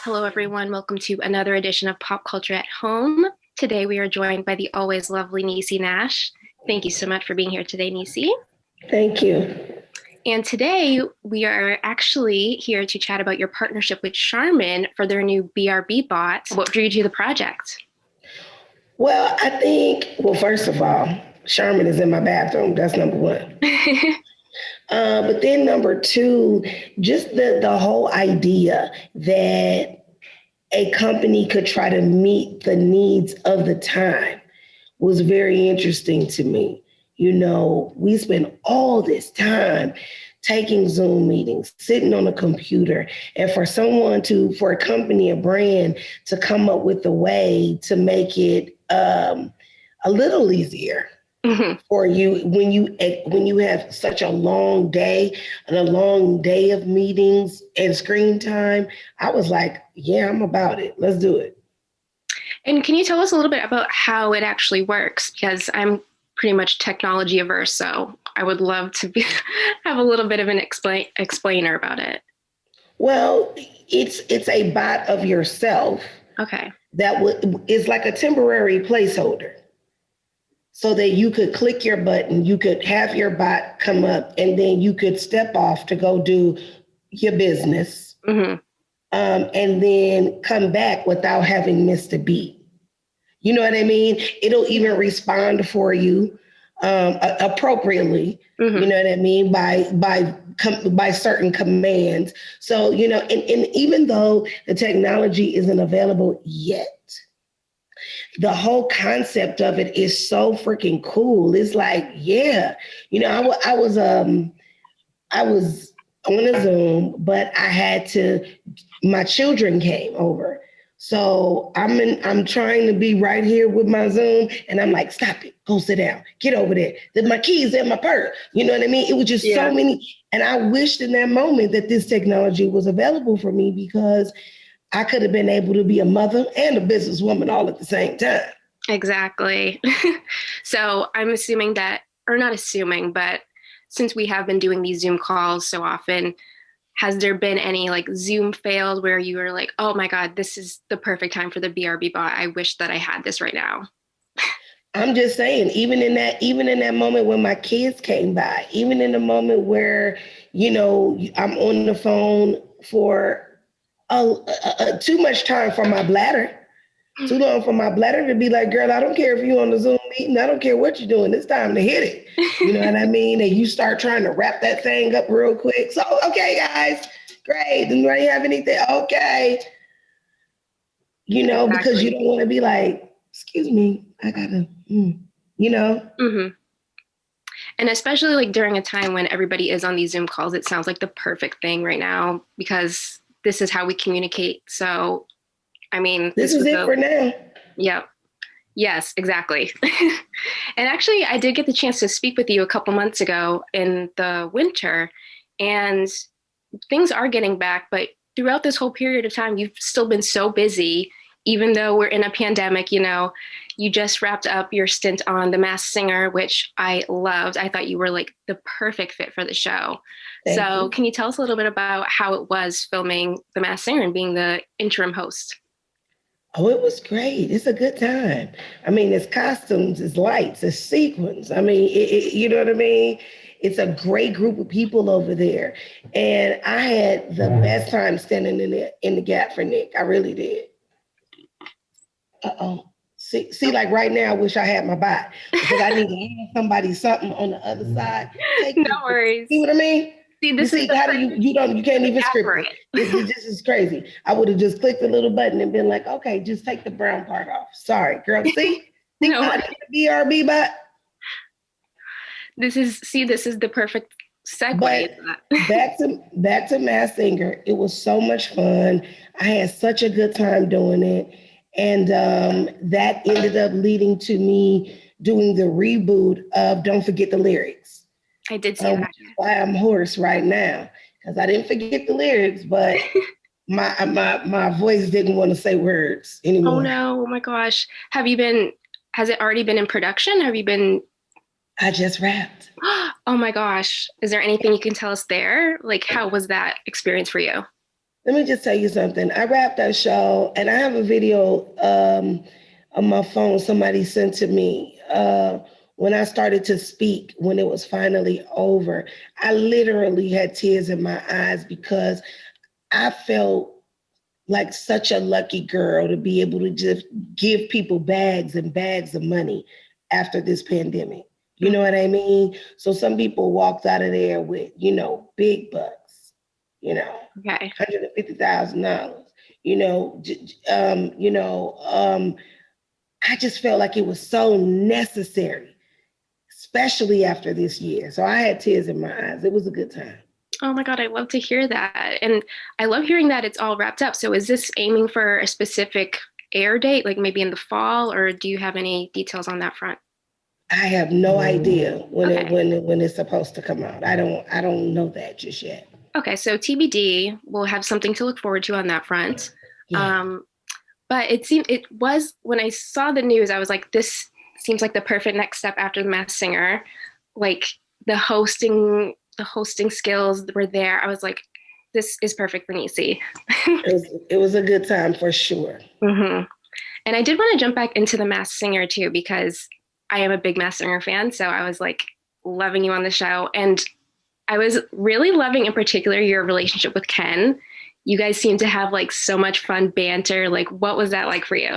Hello, everyone. Welcome to another edition of Pop Culture at Home. Today, we are joined by the always lovely Niecy Nash. Thank you so much for being here today, Niecy. Thank you. And today, we are actually here to chat about your partnership with Charmin for their new BRB bot. What drew you to the project? Well, first of all, Charmin is in my bathroom. That's number one. But then number two, just the whole idea that a company could try to meet the needs of the time was very interesting to me. You know, we spend all this time taking Zoom meetings, sitting on a computer, and for a company, a brand to come up with a way to make it a little easier. Mm-hmm. For you when you have such a long day and a long day of meetings and screen time, I was like, yeah, I'm about it. Let's do it. And can you tell us a little bit about how it actually works? Because I'm pretty much technology averse, so I would love to have a little bit of an explainer about it. Well, it's a bot of yourself. Okay. That is like a temporary placeholder. So that you could click your button, you could have your bot come up, and then you could step off to go do your business, mm-hmm. And then come back without having missed a beat. You know what I mean? It'll even respond for you appropriately. Mm-hmm. You know what I mean? By certain commands. So, you know, and even though the technology isn't available yet, the whole concept of it is so freaking cool. It's like, yeah, you know, I was on a Zoom, but my children came over. So I'm trying to be right here with my Zoom, and I'm like, stop it, go sit down, get over there. My keys in my purse. You know what I mean? It was just so many. And I wished in that moment that this technology was available for me, because I could have been able to be a mother and a businesswoman all at the same time. Exactly. So I'm assuming that, or not assuming, but since we have been doing these Zoom calls so often, has there been any like Zoom fails where you were like, oh my God, this is the perfect time for the BRB bot. I wish that I had this right now. I'm just saying, even in that moment when my kids came by, even in the moment where, you know, I'm on the phone for too much time for my bladder, too long for my bladder to be like, girl, I don't care if you're on the Zoom meeting. I don't care what you're doing. It's time to hit it. You know what I mean? And you start trying to wrap that thing up real quick. So, okay, guys, great. Anybody have anything? Okay. You know, exactly. Because you don't want to be like, excuse me, I gotta, you know? Mm-hmm. And especially like during a time when everybody is on these Zoom calls, it sounds like the perfect thing right now, because this is how we communicate. So, I mean, this is it for now. Yep. Yes, exactly. And actually, I did get the chance to speak with you a couple months ago in the winter, and things are getting back. But throughout this whole period of time, you've still been so busy, even though we're in a pandemic. You know, you just wrapped up your stint on The Masked Singer, which I loved. I thought you were like the perfect fit for the show. Thank you. Can you tell us a little bit about how it was filming The Masked Singer and being the interim host? Oh, it was great. It's a good time. I mean, it's costumes, it's lights, it's sequins. I mean, you know what I mean? It's a great group of people over there. And I had the best time standing in the gap for Nick. I really did. Uh-oh. See, like right now, I wish I had my bot, because I need to hand somebody something on the other side. No worries. See what I mean? See, this is how do you can't even script it. This is crazy. I would have just clicked the little button and been like, okay, just take the brown part off. Sorry, girl. See? No, the BRB bot. This is the perfect segue. But back to Masked Singer. It was so much fun. I had such a good time doing it. And that ended up leading to me doing the reboot of Don't Forget the Lyrics. I did see that. That's why I'm hoarse right now, because I didn't forget the lyrics, but my voice didn't want to say words anymore. Oh no! Oh my gosh! Has it already been in production? I just rapped. Oh my gosh! Is there anything you can tell us there? Like, how was that experience for you? Let me just tell you something. I wrapped that show, and I have a video on my phone somebody sent to me when I started to speak, when it was finally over. I literally had tears in my eyes because I felt like such a lucky girl to be able to just give people bags and bags of money after this pandemic. You know what I mean? So some people walked out of there with, big bucks, Okay. $150,000. You know, I just felt like it was so necessary, especially after this year. So I had tears in my eyes. It was a good time. Oh my God, I love to hear that. And I love hearing that it's all wrapped up. So is this aiming for a specific air date, like maybe in the fall, or do you have any details on that front? I have no idea Okay. when it's supposed to come out. I don't know that just yet. Okay, so TBD, we'll have something to look forward to on that front. Yeah. Um, but it was when I saw the news, I was like, this seems like the perfect next step after the Masked Singer. Like the hosting skills were there. I was like, this is perfect for Niecy. It was a good time for sure. Hmm. And I did want to jump back into the Masked Singer too, because I am a big Masked Singer fan. So I was like loving you on the show. And I was really loving in particular your relationship with Ken. You guys seem to have like so much fun banter. Like, what was that like for you?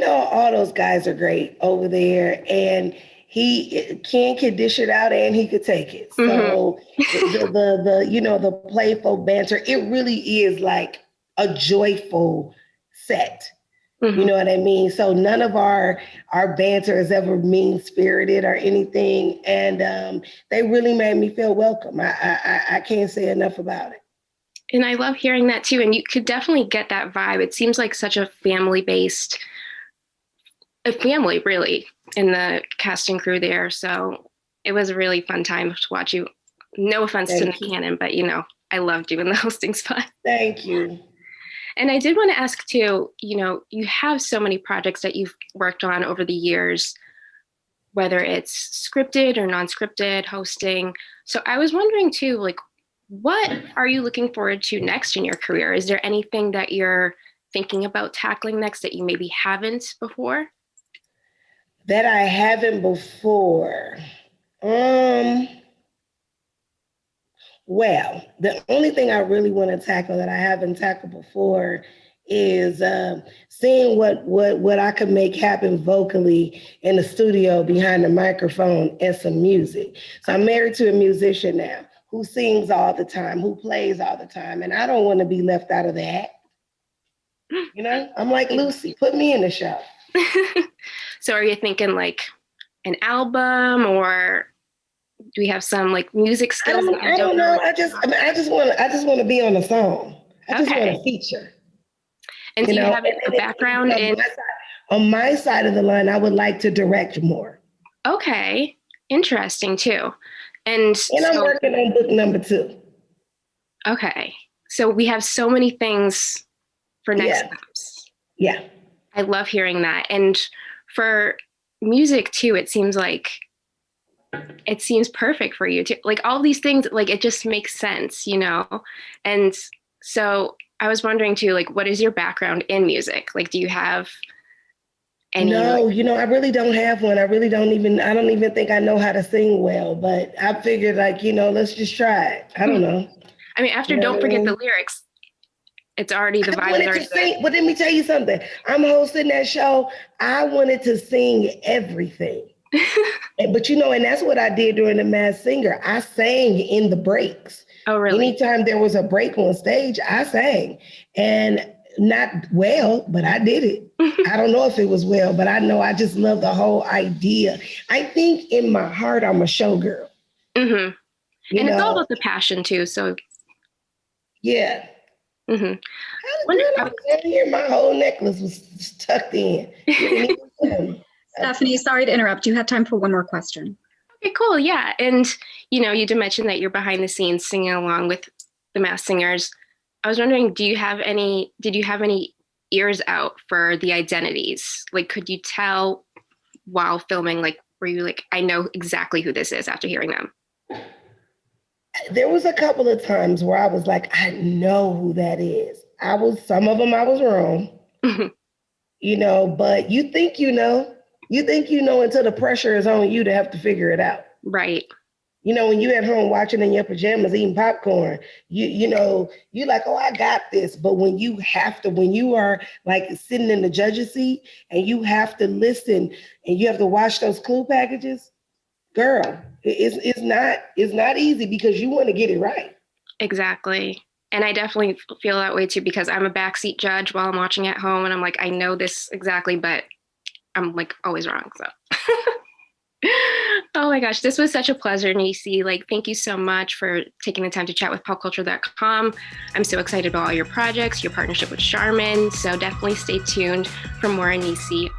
All those guys are great over there, and Ken could dish it out and he could take it. Hmm. So the playful banter, it really is like a joyful set. You Hmm. know what I mean? So none of our banter is ever mean spirited or anything, and they really made me feel welcome. I can't say enough about it. And I love hearing that too. And you could definitely get that vibe. It seems like such a family based, a family really, in the cast and crew there. So it was a really fun time to watch you. No offense to Thank Nick you. Cannon, but I loved you in the hosting spot. Thank you. And I did want to ask too, you have so many projects that you've worked on over the years, whether it's scripted or non-scripted hosting. So I was wondering too, like, what are you looking forward to next in your career? Is there anything that you're thinking about tackling next that you maybe haven't before? That I haven't before. Um, well, the only thing I really want to tackle that I haven't tackled before is seeing what I could make happen vocally in the studio behind the microphone and some music. So I'm married to a musician now who sings all the time, who plays all the time, and I don't want to be left out of that. I'm like Lucy, put me in the show. So are you thinking like an album, or do we have some like music I skills don't that you I don't don't know? know. I just want to be on a song. I just want Okay. to feature. And do you have a And background in? on my side of the line, I would like to direct more. Okay, interesting too. And And I'm so, working on book number 2. okay, so we have so many things for next Yeah, steps. yeah. I love hearing that. And for music too, it seems perfect for you too. Like all these things, like it just makes sense. And so I was wondering too, like, what is your background in music? Like, do you have any like? No, I really don't have one. I don't even think I know how to sing well, but I figured like, let's just try it. I don't know. I mean, after You know don't what I forget the mean? lyrics, the I vibe is wanted to already good. sing, but let me tell you something. I'm hosting that show. I wanted to sing everything. But and that's what I did during the Masked Singer. I sang in the breaks. Oh, really? Anytime there was a break on stage, I sang. And not well, but I did it. I don't know if it was well, but I know I just love the whole idea. I think in my heart, I'm a showgirl. Hmm. You And it's all know, about the passion too. So, yeah. hmm. Girl, I was in here, my whole necklace was tucked in. You didn't even tell me. Stephanie, sorry to interrupt. You had time for one more question. Okay, cool. Yeah. And, you did mention that you're behind the scenes singing along with the Masked Singers. I was wondering, did you have any ears out for the identities? Like, could you tell while filming, like, were you like, I know exactly who this is after hearing them? There was a couple of times where I was like, I know who that is. Some of them I was wrong, but you think until the pressure is on you to have to figure it out. Right. When you at home watching in your pajamas, eating popcorn, you're like, oh, I got this. But when you are like sitting in the judge's seat and you have to listen and you have to watch those clue packages, girl, it's not easy because you want to get it right. Exactly. And I definitely feel that way too, because I'm a backseat judge while I'm watching at home and I'm like, I know this exactly, but I'm like always wrong. So oh my gosh, this was such a pleasure, Niecy. Like, thank you so much for taking the time to chat with popculture.com. I'm so excited about all your projects, your partnership with Charmin. So definitely stay tuned for more on Niecy